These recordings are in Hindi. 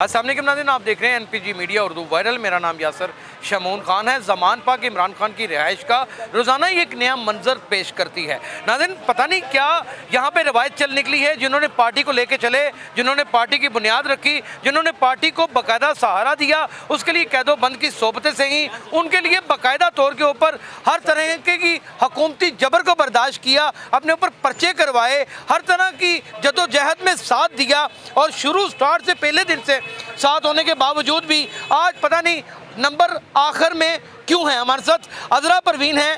अस्सलाम वालेकुम नाज़रीन, आप देख रहे हैं एनपीजी मीडिया उर्दू वायरल। मेरा नाम यासर शमून खान है। ज़मान पाक इमरान खान की रिहाइश का रोज़ाना ही एक नया मंजर पेश करती है। नाज़रीन, पता नहीं क्या यहाँ पे रवायत चल निकली है। जिन्होंने पार्टी को लेके चले, जिन्होंने पार्टी की बुनियाद रखी, जिन्होंने पार्टी को बाकायदा सहारा दिया, उसके लिए कैदोबंद की सोबतें से ही उनके लिए बाकायदा तौर के ऊपर हर तरह की हुकूमती जबर को बर्दाश्त किया, अपने ऊपर पर्चे करवाए, हर तरह की जदोजहद में साथ दिया और शुरू स्टार्ट से पहले दिन से साथ होने के बावजूद भी आज पता नहीं नंबर आखिर में क्यों है। हमारे साथ अजरा परवीन हैं,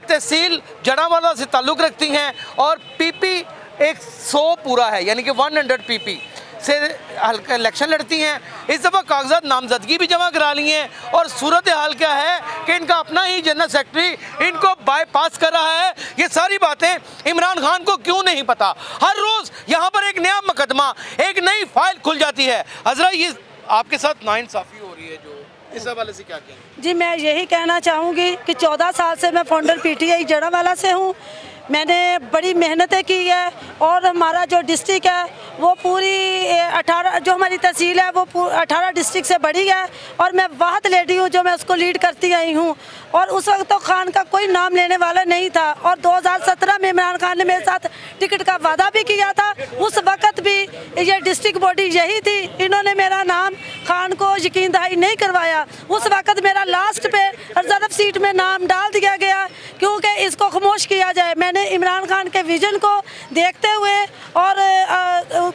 तहसील जड़ावाला से ताल्लुक़ रखती हैं और पीपी 100 पूरा है, यानी कि 100 पीपी से इलेक्शन लड़ती हैं। इस दफ़ा कागजात नामजदगी भी जमा करा ली हैं और सूरत हाल क्या है कि इनका अपना ही जनरल सेक्रेटरी इनको बाईपास कर रहा है। ये सारी बातें इमरान खान को क्यों नहीं पता। हर रोज़ यहाँ पर एक नया मुकदमा, एक नई फाइल खुल जाती है। हजरा, ये आपके साथ नाइंसाफ़ी हो रही है, जो इस हवाले से क्या कहें? जी, मैं यही कहना चाहूँगी कि 14 साल से मैं फाउंडर पीटीआई जड़ावाला से हूँ। मैंने बड़ी मेहनतें की है और हमारा जो डिस्ट्रिक्ट है वो पूरी 18, जो हमारी तहसील है वो 18 डिस्ट्रिक्ट से बड़ी है और मैं वाहद लेडी हूँ जो मैं उसको लीड करती आई हूँ। और उस वक्त तो खान का कोई नाम लेने वाला नहीं था और 2017 में इमरान खान ने मेरे साथ टिकट का वादा भी किया था। उस वक्त भी ये डिस्ट्रिक्ट बॉडी यही थी, इन्होंने मेरा नाम खान को यकीन दहाई नहीं करवाया। उस वक्त मेरा लास्ट पे रिजर्व सीट में नाम डाल दिया गया क्योंकि इसको खामोश किया जाए। मैंने इमरान खान के विजन को देखते हुए और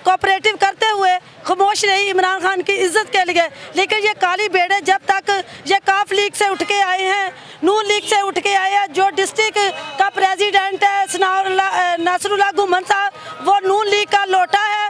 कोऑपरेटिव करते हुए खामोश रही इमरान खान की इज्जत के लिए। लेकिन ये काली बेड़े जब तक ये काफ लीग से उठ के आए हैं, नून लीग से उठ के आए हैं, जो डिस्ट्रिक्ट का प्रेसिडेंट है नसरुल्लाह गुमन साहब, वो नून लीग का लोटा है।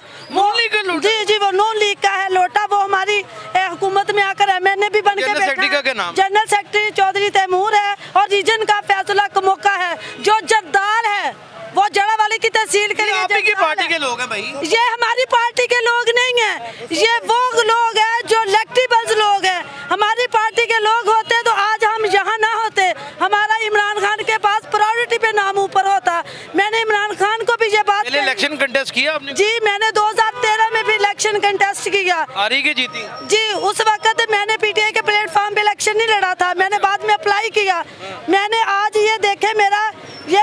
जी, वो नून लीग का है लोटा। वो हमारी हुकूमत में आकर एमएनए भी बन के जनरल सेक्रेटरी चौधरी तैमूर है और रीजन का फैसला कमोका है जो जद्दार है। वो जड़ावाले की तहसील के लिए आपकी पार्टी के लोग हैं भाई। ये हमारी पार्टी के लोग नहीं हैं, ये वो लोग हैं जो इलेक्टेबल्स लोग हैं। हमारी पार्टी के लोग होते तो आज हम यहाँ ना होते, हमारा इमरान खान के पास प्रायोरिटी पे नाम ऊपर होता। मैंने इमरान खान को भी ये बात इलेक्शन कंटेस्ट किया आपने? जी, मैंने 2013 में भी इलेक्शन कंटेस्ट किया। हारी की जीती? जी, उस वक्त मैंने पीटीआई के प्लेटफॉर्म पे इलेक्शन नहीं लड़ा था, मैंने बाद में अप्लाई किया। मैंने आज ये देखे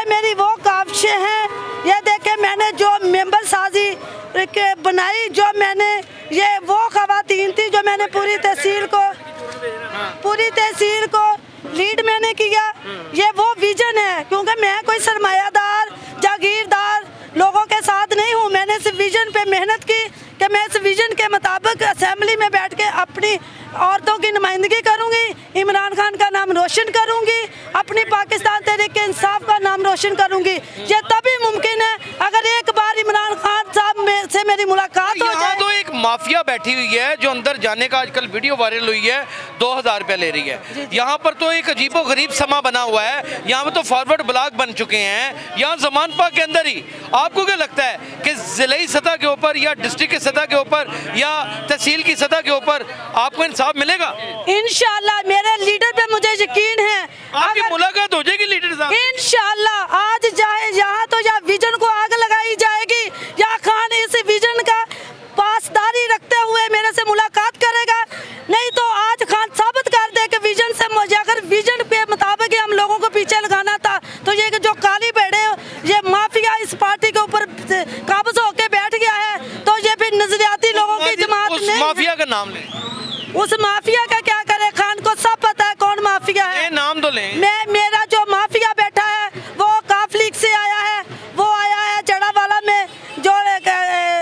मेरी वो काविशें हैं, ये देखे मैंने जो मेंबर साजी बनाई, जो मैंने ये वो खवातीन थी जो मैंने पूरी तहसील को लीड मैंने किया। ये वो विजन है, क्योंकि मैं कोई सरमायादार जागीरदार लोगों के साथ नहीं हूँ। मैंने इस विजन पे मेहनत की कि मैं इस विजन के मुताबिक असेंबली में बैठ के अपनी औरतों की नुमाइंदगी करूंगी, इमरान खान का नाम रोशन करूंगी, अपनी पाकिस्तान तहरीक इंसाफ का नाम रोशन करूंगी। ये तभी मुमकिन है अगर एक बार इमरान खान साहब से मेरी मुलाकात हो जाए। तो एक माफिया बैठी हुई है जो अंदर जाने का आजकल वीडियो वायरल हुई है, 2000 रुपया ले रही है। यहाँ पर तो एक अजीबो गरीब समा बना हुआ है। यहाँ पर तो फॉरवर्ड ब्लॉक बन चुके हैं। यहाँ ज़मान पाक के अंदर ही आपको क्या लगता है कि जिले सतह के ऊपर या डिस्ट्रिक्ट की सतह के ऊपर या तहसील की सतह के ऊपर आपको इंसाफ मिलेगा? इंशाल्लाह मेरे लीडर पे मुझे यकीन है। आपकी मुलाकात हो जाएगी लीडर साहब? इंशाल्लाह आज जाए यहाँ तो या विजन को आग लगाई जाएगी या खान इस विजन का पासदारी रखते हुए मेरे से मुलाकात करेगा। नहीं तो आज खान साबित कर दे कि विजन से मुझे अगर विजन के मुताबिक हम लोगों को पीछे लगाना था तो ये जो काली बेड़े ये माफिया इस पार्टी के ऊपर काबज होके बैठ गया है, तो ये फिर नजरियाती लोगों की जमात उस माफिया का नाम ले। उस माफिया का क्या करे, खान को सब पता है कौन माफिया है। नाम तो लें। मेरा जो माफिया बैठा है वो काफ लीग से आया है, वो आया है जड़ावाला में। जो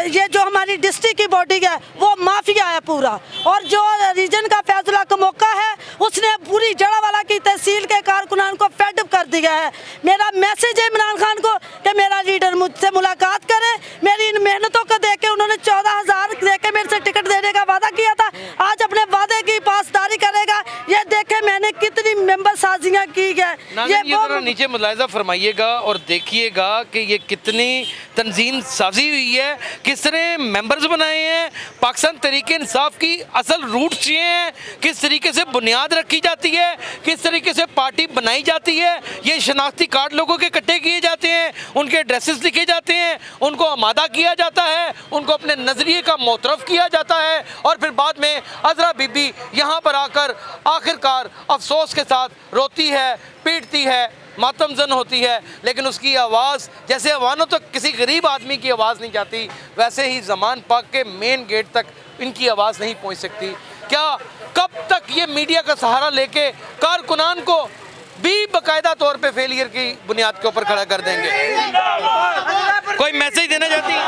ये जो हमारी डिस्ट्रिक्ट की बॉडी है वो माफिया है पूरा, और जो रीजन का फैसला का मौका है उसने पूरी जड़ावाला की तहसील के कारकुनान को फेड कर दिया है। मेरा मैसेज है इमरान खान को कि मेरा लीडर मुझसे मुलाकात करे। मेरी इन मेहनतों को देख के उन्होंने 14,000 दे के मेरे से टिकट देने का वादा किया था, आज अपने वादे की पासदारी करेगा। ये देखे मैंने कितनी मेंबर साज गुटबाजियां की है। नाज़रीन, ये वो- जरा नीचे मुलाहिजा फरमाइएगा और देखिएगा कि ये कितनी तंजीम साजी हुई है, किस तरह मेंबर्स बनाए हैं, पाकिस्तान तरीके इंसाफ की असल रूट्स ये हैं, किस तरीके से बुनियाद रखी जाती है, किस तरीके से पार्टी बनाई जाती है, ये शनाख्ती कार्ड लोगों के इकट्ठे किए जाते हैं, उनके एड्रेसेस लिखे जाते हैं, उनको आमादा किया जाता है, उनको अपने नज़रिए का मोतरफ किया जाता है और फिर बाद में अजरा बीबी यहाँ पर आकर आखिरकार अफसोस के साथ रोती है, पीटती है, मातमजन होती है, लेकिन उसकी आवाज़ जैसे अवानों तक किसी गरीब आदमी की आवाज़ नहीं जाती, वैसे ही ज़मान पाक के मेन गेट तक इनकी आवाज़ नहीं पहुँच सकती। क्या कब तक ये मीडिया का सहारा लेके कारकुनान को भी बाकायदा तौर पे फेलियर की बुनियाद के ऊपर खड़ा कर देंगे? कोई मैसेज देना चाहती है?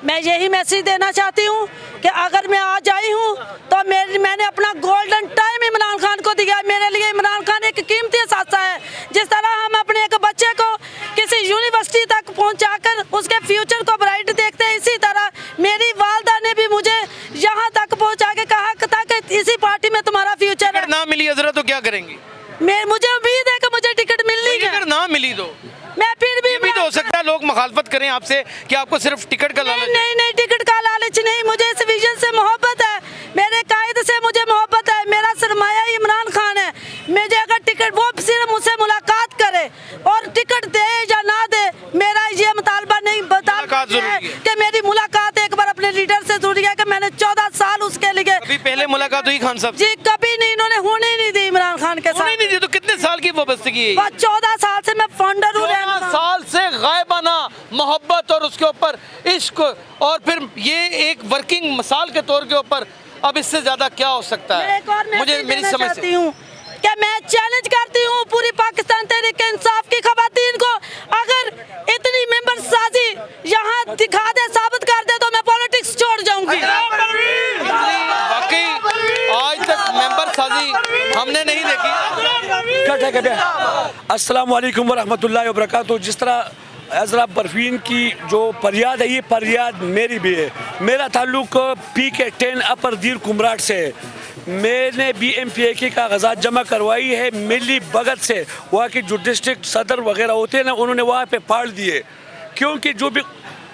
मैं यही मैसेज देना चाहती हूँ कि अगर मैं आज आई हूँ तो मैंने अपना गोल्डन टाइम इमरान खान को दिया। मेरे लिए इमरान खान एक कीमती साथी है। जिस तरह हम अपने एक बच्चे को किसी यूनिवर्सिटी तक पहुँचाकर उसके फ्यूचर को ब्राइट देखते हैं, इसी तरह मेरी वालदा ने भी मुझे यहाँ तक पहुँचा के कहा था कि इसी पार्टी में तुम्हारा फ्यूचर है। ना मिली अजरा तो क्या करेंगी? मुझे उम्मीद है कि मुझे टिकट मिलनी है। अगर ना मिली तो मैं फिर भी तो हो सकता है लोग मुखालफत करें आपसे कि आपको सिर्फ टिकट का लालच है। नहीं, टिकट का लालच नहीं, मुझे इस विजन से मोहब्बत है, मेरे कायद से मुझे मोहब्बत है, मेरा सरमाया इमरान खान है। मुझे अगर टिकट वो सिर्फ मुझसे मुलाकात करे और टिकट दे या ना दे, मेरा ये मुतालबा नहीं मुलाकात जरूरी है कि मेरी मुलाकात एक बार अपने लीडर से जरूरी है कि मैंने 14 साल उसके लिए। कभी पहले मुलाकात हुई खान साहब? जी कभी नहीं, इन्होंने होने ही नहीं दी इमरान खान के साथ। नहीं दी तो कितने साल की वाबस्तगी है? 14 साल से मैं फाउंडर हूँ। 14 साल से गायबाना मोहब्बत और उसके ऊपर इश्क, और फिर ये एक वर्किंग मिसाल के तौर के ऊपर अब इससे ज्यादा क्या हो सकता है? मुझे मेरी समझ से कि मैं चैलेंज करती हूँ पूरी पाकिस्तान तहरीक इंसाफ की खवातीन को, अगर इतनी मेंबर साजी यहाँ दिखा दे, साबित कर दे तो मैं पॉलिटिक्स छोड़ जाऊंगी। वाकई आज तक मेंबर साजी हमने नहीं देखी। अस्सलाम वालेकुम वरहमतुल्लाहि वबरकातुहू। जिस तरह अजरा परवीन की जो फरियाद है, ये फरियाद मेरी भी है। मेरा ताल्लुक PK10 अपर दीर कुमराट से है। मैंने भी MPA के कागजात जमा करवाई है मिली भगत से। वहाँ के जो डिस्ट्रिक्ट सदर वगैरह होते हैं ना, उन्होंने वहाँ पे फाड़ दिए, क्योंकि जो भी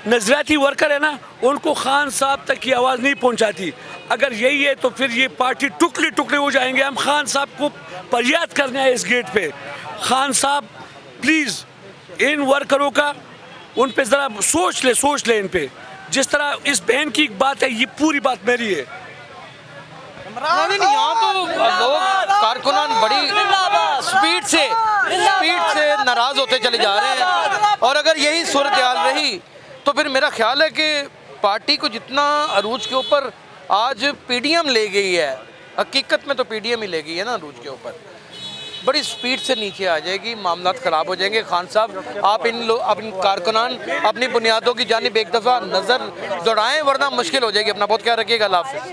नजरियाती वर्कर है ना, उनको खान साहब तक की आवाज़ नहीं पहुँचाती। अगर यही है तो फिर ये पार्टी टुकड़े टुकड़े हो जाएंगे। हम खान साहब को फरियाद करने आए इस गेट पे। खान साहब प्लीज़ इन वर्करों का उन पे ज़रा सोच ले इन पे। जिस तरह इस बहन की बात है, ये पूरी बात मेरी है। यहाँ तो लोग कारकुनान बड़ी स्पीड से नाराज होते चले जा रहे हैं, और अगर यही सूरत हाल रही तो फिर मेरा ख्याल है कि पार्टी को जितना अरूज के ऊपर आज PDM ले गई है, हकीकत में तो PDM ही ले गई है ना अरूज के ऊपर, बड़ी स्पीड से नीचे आ जाएगी, मामला ख़राब हो जाएंगे। खान साहब आप इन कारकुनान अपनी बुनियादों की जानिब एक दफ़ा नज़र दौड़ाएं, वरना मुश्किल हो जाएगी। अपना बहुत ख्याल रखिएगा। अल्लाह हाफ़िज़।